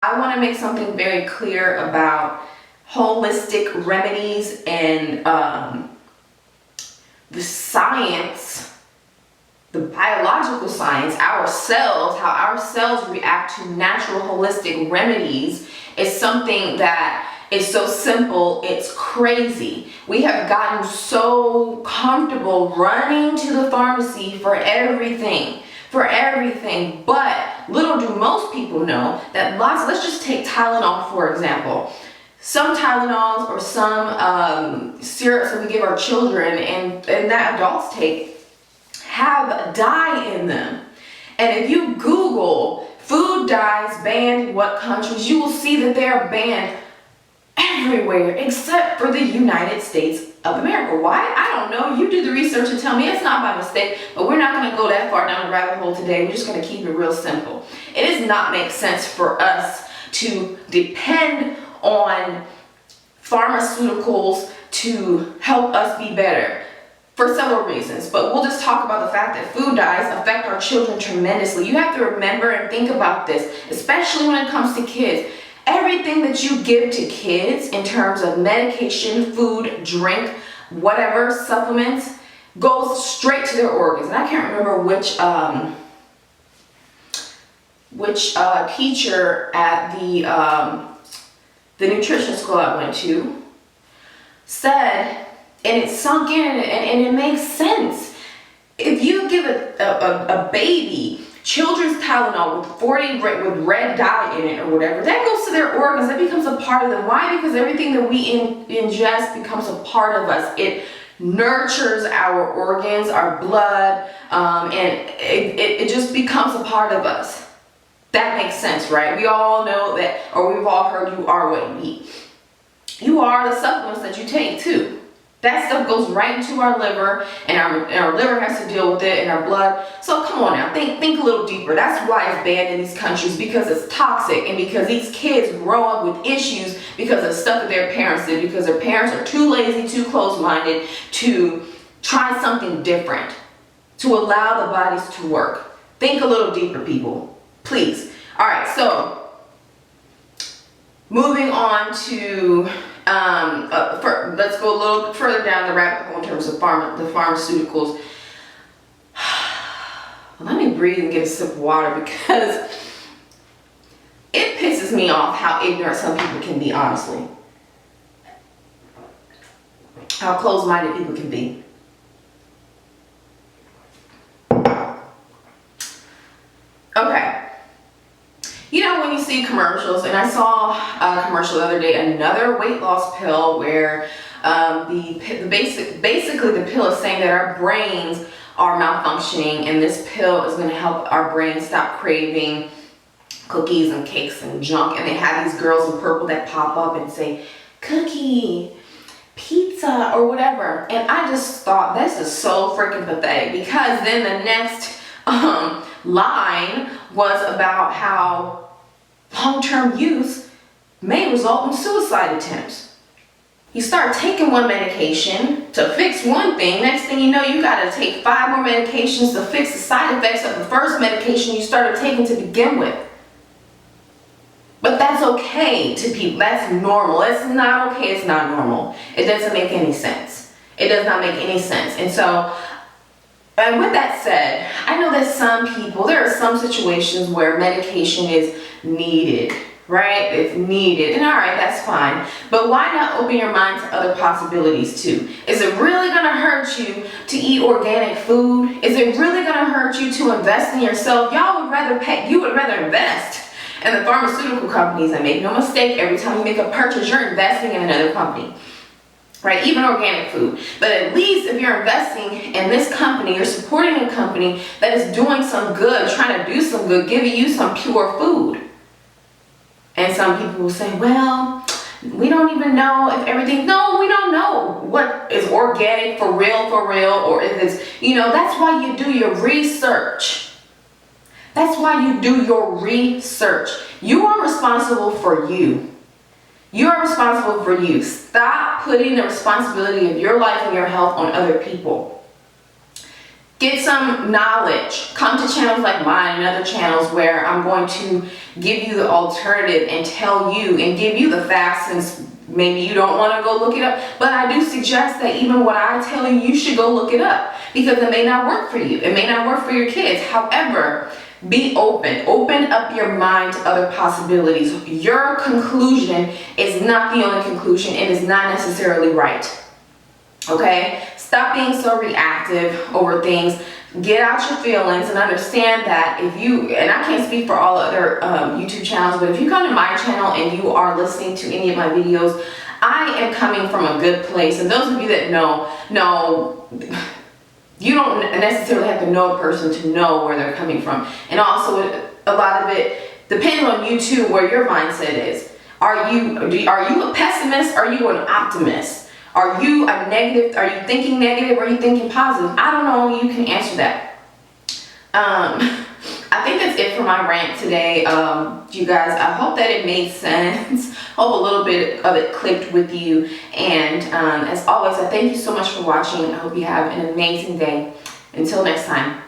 I want to make something very clear about holistic remedies and the science, the biological science, our cells, how our cells react to natural holistic remedies is something that is so simple, it's crazy. We have gotten so comfortable running to the pharmacy for everything, but little do most people know that let's just take Tylenol for example. Some Tylenols or some syrups that we give our children and that adults take have dye in them. And if you Google food dyes banned in what countries, you will see that they are banned everywhere except for the United States of America. Why? I don't know. You do the research and tell me. It's not by mistake, but we're not going to go that far down the rabbit hole today. We're just going to keep it real simple. It does not make sense for us to depend on pharmaceuticals to help us be better for several reasons, but we'll just talk about the fact that food dyes affect our children tremendously. You have to remember and think about this, especially when it comes to kids. Everything that you give to kids in terms of medication, food, drink, whatever, supplements, goes straight to their organs. And I can't remember which teacher at the nutrition school I went to said, and it sunk in and it makes sense. If you give a baby children's Tylenol with red dye in it or whatever, that goes to their organs. That becomes a part of them. Why? Because everything that we ingest becomes a part of us. It nurtures our organs, our blood, and it just becomes a part of us. That makes sense, right? We all know that, or we've all heard you are what you eat. You are the supplements that you take too. That stuff goes right into our liver, and our liver has to deal with it, and our blood. So come on now, think a little deeper. That's why it's banned in these countries, because it's toxic, and because these kids grow up with issues because of stuff that their parents did, because their parents are too lazy, too close-minded to try something different, to allow the bodies to work. Think a little deeper, people, please. All right, so moving on to let's go a little further down the rabbit hole in terms of the pharmaceuticals. Let me breathe and get a sip of water, because it pisses me off how ignorant some people can be, honestly. How close-minded people can be. Okay. You know, when you see commercials, and I saw a commercial the other day, another weight loss pill where basically the pill is saying that our brains are malfunctioning, and this pill is going to help our brain stop craving cookies and cakes and junk. And they have these girls in purple that pop up and say, cookie, pizza, or whatever. And I just thought, this is so freaking pathetic, because then the next line was about how long-term use may result in suicide attempts. You start taking one medication to fix one thing, next thing you know, you gotta take 5 more medications to fix the side effects of the first medication you started taking to begin with. But that's okay to people, that's normal. It's not okay, it's not normal. It doesn't make any sense. It does not make any sense. And so, and with that said, I know that some people, there are some situations where medication is needed, right? It's needed, and all right, that's fine. But why not open your mind to other possibilities too? Is it really gonna hurt you to eat organic food? Is it really gonna hurt you to invest in yourself? You would rather invest in the pharmaceutical companies, and make no mistake, every time you make a purchase, you're investing in another company. Right, even organic food. But at least if you're investing in this company, you're supporting a company that is doing some good, trying to do some good, giving you some pure food. And some people will say, well, we don't even know if everything, no, we don't know what is organic for real, or if it's, you know, that's why you do your research. That's why you do your research. You are responsible for you. You are responsible for you. Stop putting the responsibility of your life and your health on other people. Get some knowledge. Come to channels like mine and other channels where I'm going to give you the alternative and tell you and give you the facts, since maybe you don't want to go look it up. But I do suggest that even what I tell you, you should go look it up, because it may not work for you. It may not work for your kids. However, be open. Open up your mind to other possibilities. Your conclusion is not the only conclusion. It is not necessarily right. Okay? Stop being so reactive over things. Get out your feelings and understand that if you, and I can't speak for all other YouTube channels, but if you come to my channel and you are listening to any of my videos, I am coming from a good place. And those of you that know, you don't necessarily have to know a person to know where they're coming from. And also, a lot of it depends on you too, where your mindset is. Are you a pessimist? Or are you an optimist? Are you a negative? Are you thinking negative? Or are you thinking positive? I don't know. You can answer that. I think that's it for my rant today. You guys, I hope that it made sense. Hope a little bit of it clicked with you. And as always, I thank you so much for watching. I hope you have an amazing day. Until next time.